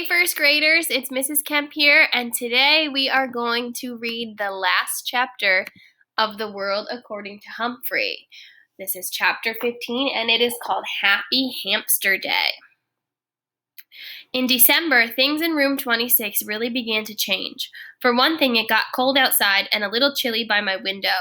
first graders, it's Mrs. Kemp here, and today we are going to read the last chapter of The World According to Humphrey. This is chapter 15, and it is called Happy Hamster Day. In December, things in room 26 really began to change. For one thing, it got cold outside and a little chilly by my window.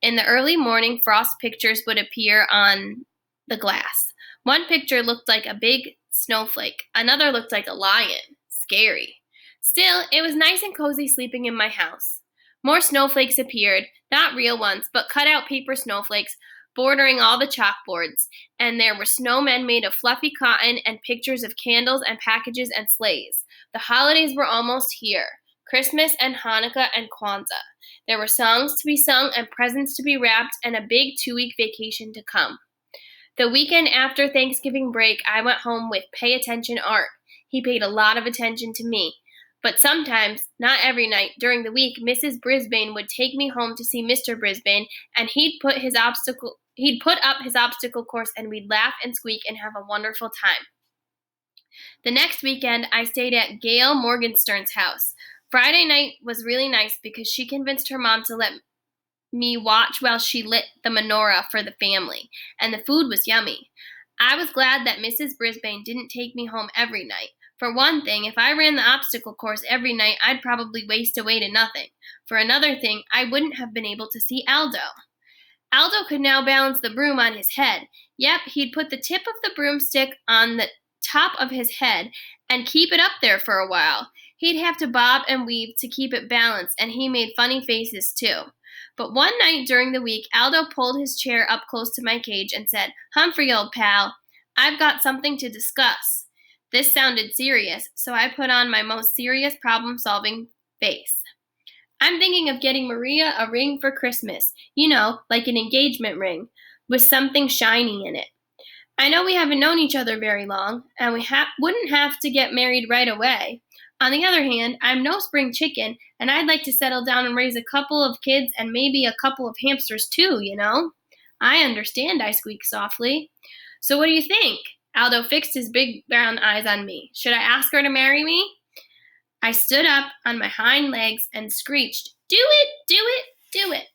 In the early morning, frost pictures would appear on the glass. One picture looked like a big snowflake. Another looked like a lion. Scary. Still, it was nice and cozy sleeping in my house. More snowflakes appeared, not real ones, but cut-out paper snowflakes bordering all the chalkboards, and there were snowmen made of fluffy cotton and pictures of candles and packages and sleighs. The holidays were almost here. Christmas and Hanukkah and Kwanzaa. There were songs to be sung and presents to be wrapped and a big 2-week vacation to come. The weekend after Thanksgiving break, I went home with Pay Attention Art. He paid a lot of attention to me. But sometimes, not every night, during the week, Mrs. Brisbane would take me home to see Mr. Brisbane, and he'd put up his obstacle course, and we'd laugh and squeak and have a wonderful time. The next weekend, I stayed at Gail Morgenstern's house. Friday night was really nice because she convinced her mom to let me watch while she lit the menorah for the family, and the food was yummy. I was glad that Mrs. Brisbane didn't take me home every night. For one thing, if I ran the obstacle course every night, I'd probably waste away to nothing. For another thing, I wouldn't have been able to see Aldo. Aldo could now balance the broom on his head. Yep, he'd put the tip of the broomstick on the top of his head and keep it up there for a while. He'd have to bob and weave to keep it balanced, and he made funny faces too. But one night during the week, Aldo pulled his chair up close to my cage and said, "Humphrey, old pal, I've got something to discuss." This sounded serious, so I put on my most serious problem-solving face. "I'm thinking of getting Maria a ring for Christmas. You know, like an engagement ring, with something shiny in it. I know we haven't known each other very long, and we wouldn't have to get married right away. On the other hand, I'm no spring chicken, and I'd like to settle down and raise a couple of kids and maybe a couple of hamsters too, you know." "I understand," I squeaked softly. "So what do you think?" Aldo fixed his big brown eyes on me. "Should I ask her to marry me?" I stood up on my hind legs and screeched, "Do it, do it, do it."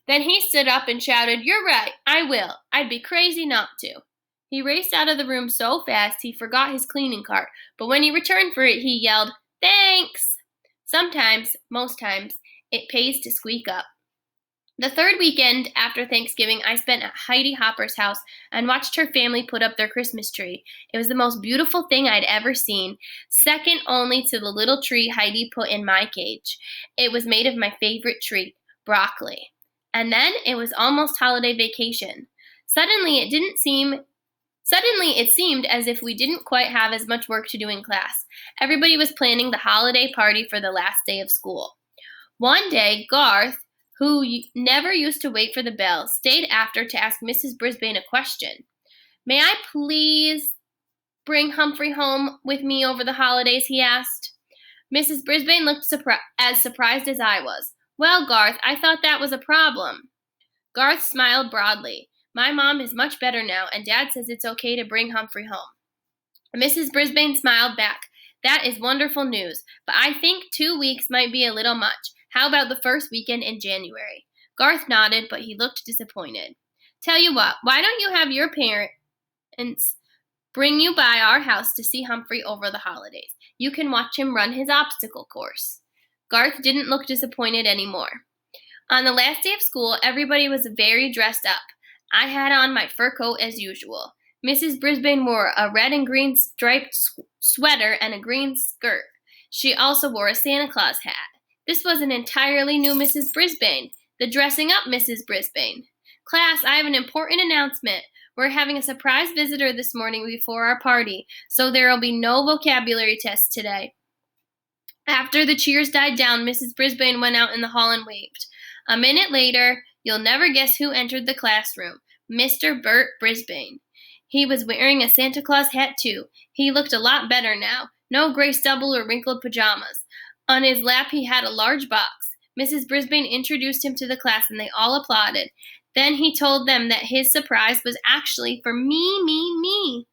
Then he stood up and shouted, "You're right, I will. I'd be crazy not to." He raced out of the room so fast he forgot his cleaning cart, but when he returned for it, he yelled, "Thanks!" Sometimes, most times, it pays to squeak up. The third weekend after Thanksgiving, I spent at Heidi Hopper's house and watched her family put up their Christmas tree. It was the most beautiful thing I'd ever seen, second only to the little tree Heidi put in my cage. It was made of my favorite tree, broccoli. And then it was almost holiday vacation. Suddenly it seemed as if we didn't quite have as much work to do in class. Everybody was planning the holiday party for the last day of school. One day, Garth, who never used to wait for the bell, stayed after to ask Mrs. Brisbane a question. "May I please bring Humphrey home with me over the holidays?" he asked. Mrs. Brisbane looked as surprised as I was. "Well, Garth, I thought that was a problem." Garth smiled broadly. "My mom is much better now, and Dad says it's okay to bring Humphrey home." Mrs. Brisbane smiled back. "That is wonderful news, but I think 2 weeks might be a little much. How about the first weekend in January?" Garth nodded, but he looked disappointed. "Tell you what, why don't you have your parents bring you by our house to see Humphrey over the holidays? You can watch him run his obstacle course." Garth didn't look disappointed anymore. On the last day of school, everybody was very dressed up. I had on my fur coat as usual. Mrs. Brisbane wore a red and green striped sweater and a green skirt. She also wore a Santa Claus hat. This was an entirely new Mrs. Brisbane, the dressing up Mrs. Brisbane. "Class, I have an important announcement. We're having a surprise visitor this morning before our party, so there'll be no vocabulary tests today." After the cheers died down, Mrs. Brisbane went out in the hall and waved. A minute later, you'll never guess who entered the classroom. Mr. Bert Brisbane. He was wearing a Santa Claus hat too. He looked a lot better now. No gray stubble or wrinkled pajamas. On his lap he had a large box. Mrs. Brisbane introduced him to the class and they all applauded. Then he told them that his surprise was actually for me.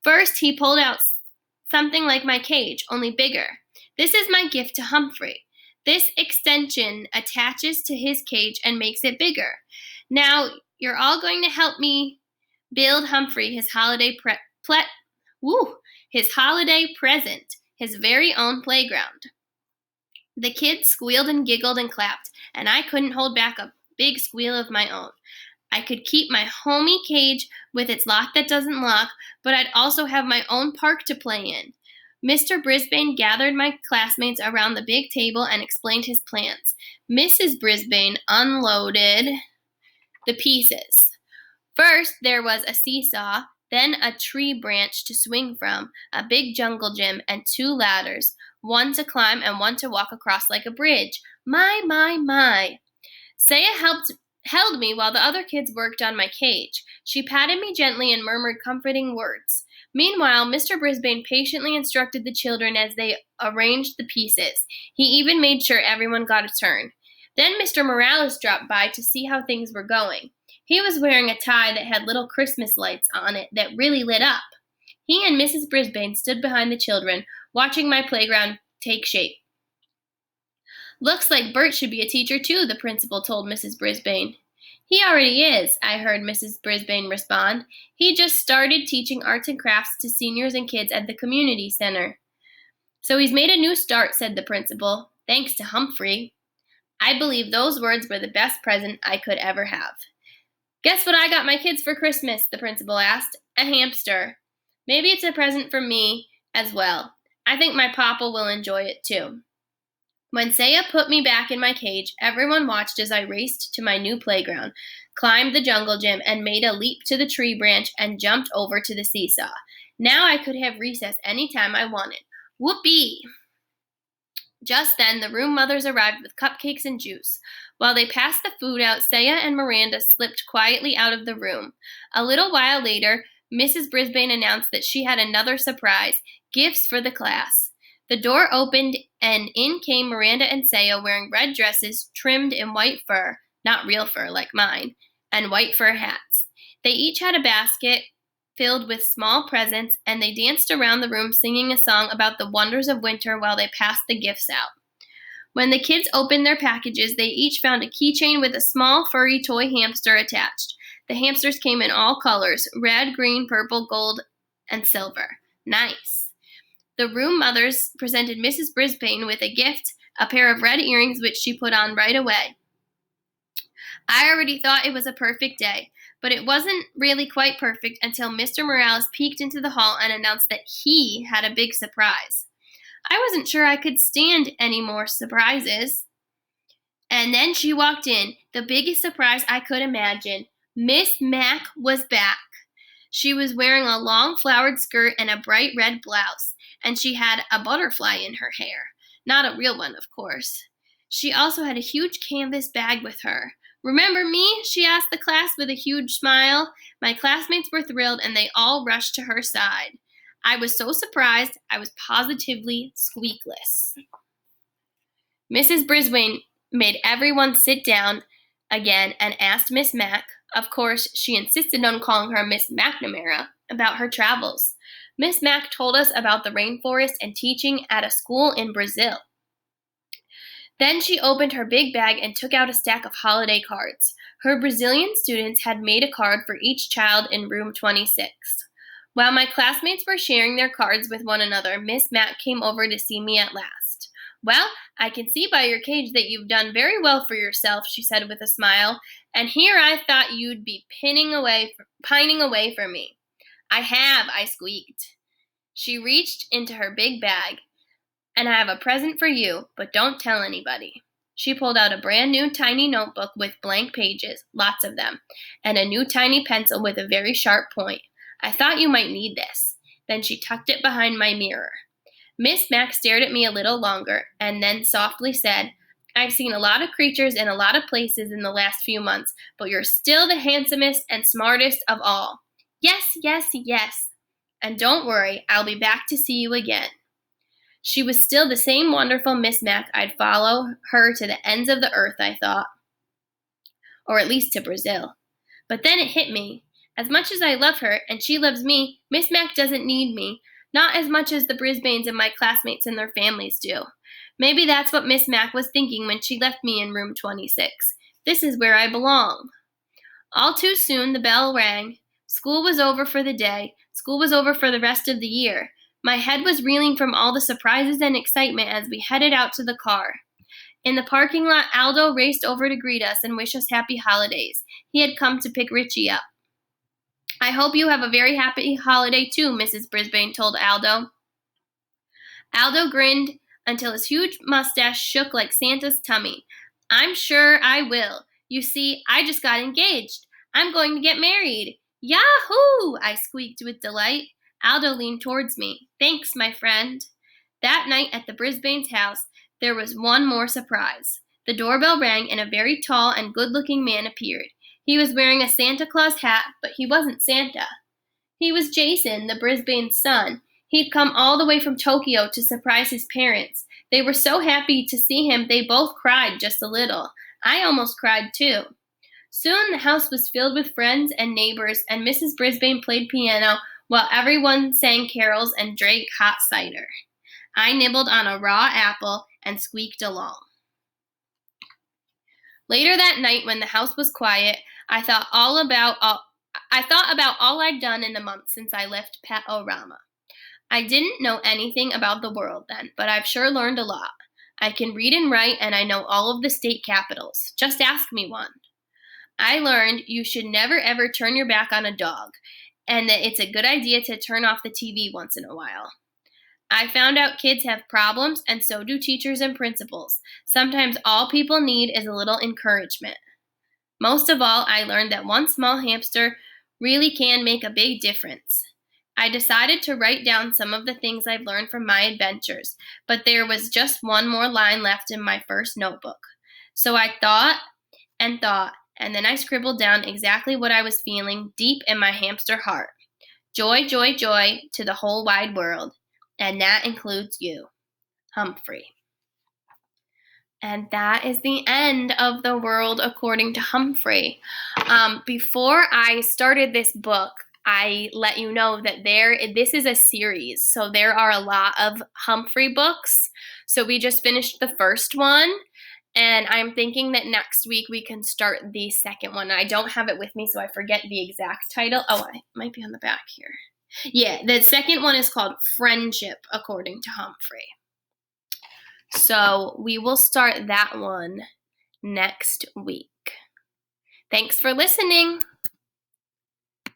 First he pulled out something like my cage, only bigger. This is my gift to Humphrey. This extension attaches to his cage and makes it bigger. Now, you're all going to help me build Humphrey his his holiday present, his very own playground. The kids squealed and giggled and clapped, and I couldn't hold back a big squeal of my own. I could keep my homey cage with its lock that doesn't lock, but I'd also have my own park to play in. Mr. Brisbane gathered my classmates around the big table and explained his plans. Mrs. Brisbane unloaded the pieces. First, there was a seesaw, then a tree branch to swing from, a big jungle gym, and 2 ladders, one to climb and one to walk across like a bridge. My. Saya held me while the other kids worked on my cage. She patted me gently and murmured comforting words. Meanwhile, Mr. Brisbane patiently instructed the children as they arranged the pieces. He even made sure everyone got a turn. Then Mr. Morales dropped by to see how things were going. He was wearing a tie that had little Christmas lights on it that really lit up. He and Mrs. Brisbane stood behind the children, watching my playground take shape. Looks like Bert should be a teacher too, the principal told Mrs. Brisbane. He already is, I heard Mrs. Brisbane respond. He just started teaching arts and crafts to seniors and kids at the community center. So he's made a new start, said the principal, thanks to Humphrey. I believe those words were the best present I could ever have. Guess what I got my kids for Christmas, the principal asked. A hamster. Maybe it's a present for me as well. I think my papa will enjoy it too. When Saya put me back in my cage, everyone watched as I raced to my new playground, climbed the jungle gym, and made a leap to the tree branch and jumped over to the seesaw. Now I could have recess any time I wanted. Whoopee! Just then, the room mothers arrived with cupcakes and juice. While they passed the food out, Saya and Miranda slipped quietly out of the room. A little while later, Mrs. Brisbane announced that she had another surprise, gifts for the class. The door opened, and in came Miranda and Saya wearing red dresses trimmed in white fur, not real fur like mine, and white fur hats. They each had a basket filled with small presents, and they danced around the room singing a song about the wonders of winter while they passed the gifts out. When the kids opened their packages, they each found a keychain with a small furry toy hamster attached. The hamsters came in all colors, red, green, purple, gold, and silver. Nice. The room mothers presented Mrs. Brisbane with a gift, a pair of red earrings which she put on right away. I already thought it was a perfect day, but it wasn't really quite perfect until Mr. Morales peeked into the hall and announced that he had a big surprise. I wasn't sure I could stand any more surprises. And then she walked in, the biggest surprise I could imagine. Miss Mac was back. She was wearing a long flowered skirt and a bright red blouse, and she had a butterfly in her hair. Not a real one, of course. She also had a huge canvas bag with her. Remember me? She asked the class with a huge smile. My classmates were thrilled, and they all rushed to her side. I was so surprised, I was positively squeakless. Mrs. Brisbane made everyone sit down again and asked Miss Mac, of course, she insisted on calling her Miss McNamara, about her travels. Miss Mac told us about the rainforest and teaching at a school in Brazil. Then she opened her big bag and took out a stack of holiday cards. Her Brazilian students had made a card for each child in room 26. While my classmates were sharing their cards with one another, Miss Mac came over to see me at last. Well, I can see by your cage that you've done very well for yourself, she said with a smile, and here I thought you'd be pining away for me. I have, I squeaked. She reached into her big bag. And I have a present for you, but don't tell anybody. She pulled out a brand new tiny notebook with blank pages, lots of them, and a new tiny pencil with a very sharp point. I thought you might need this. Then she tucked it behind my mirror. Miss Mac stared at me a little longer and then softly said, I've seen a lot of creatures in a lot of places in the last few months, but you're still the handsomest and smartest of all. Yes, yes, yes. And don't worry, I'll be back to see you again. She was still the same wonderful Miss Mac. I'd follow her to the ends of the earth, I thought. Or at least to Brazil. But then it hit me. As much as I love her, and she loves me, Miss Mac doesn't need me. Not as much as the Brisbanes and my classmates and their families do. Maybe that's what Miss Mack was thinking when she left me in room 26. This is where I belong. All too soon the bell rang. School was over for the day. School was over for the rest of the year. My head was reeling from all the surprises and excitement as we headed out to the car. In the parking lot, Aldo raced over to greet us and wish us happy holidays. He had come to pick Richie up. I hope you have a very happy holiday too, Mrs. Brisbane told Aldo. Aldo grinned until his huge mustache shook like Santa's tummy. I'm sure I will. You see, I just got engaged. I'm going to get married. Yahoo! I squeaked with delight. Aldo leaned towards me. Thanks, my friend. That night at the Brisbane's house, there was one more surprise. The doorbell rang and a very tall and good-looking man appeared. He was wearing a Santa Claus hat, but he wasn't Santa. He was Jason, the Brisbane's son. He'd come all the way from Tokyo to surprise his parents. They were so happy to see him they both cried just a little. I almost cried too. Soon the house was filled with friends and neighbors, and Mrs. Brisbane played piano while everyone sang carols and drank hot cider. I nibbled on a raw apple and squeaked along. Later that night, when the house was quiet, I thought about all I'd done in the month since I left Pet-O-Rama. I didn't know anything about the world then, but I've sure learned a lot. I can read and write, and I know all of the state capitals. Just ask me one. I learned you should never ever turn your back on a dog, and that it's a good idea to turn off the TV once in a while. I found out kids have problems, and so do teachers and principals. Sometimes all people need is a little encouragement. Most of all, I learned that one small hamster really can make a big difference. I decided to write down some of the things I've learned from my adventures, but there was just one more line left in my first notebook. So I thought, and then I scribbled down exactly what I was feeling deep in my hamster heart. Joy, joy, joy to the whole wide world, and that includes you, Humphrey. And that is the end of The World According to Humphrey. Before I started this book, I let you know that this is a series, so there are a lot of Humphrey books. So we just finished the first one, and I'm thinking that next week we can start the second one. I don't have it with me, so I forget the exact title. Oh, it might be on the back here. Yeah, the second one is called Friendship According to Humphrey. So we will start that one next week. Thanks for listening.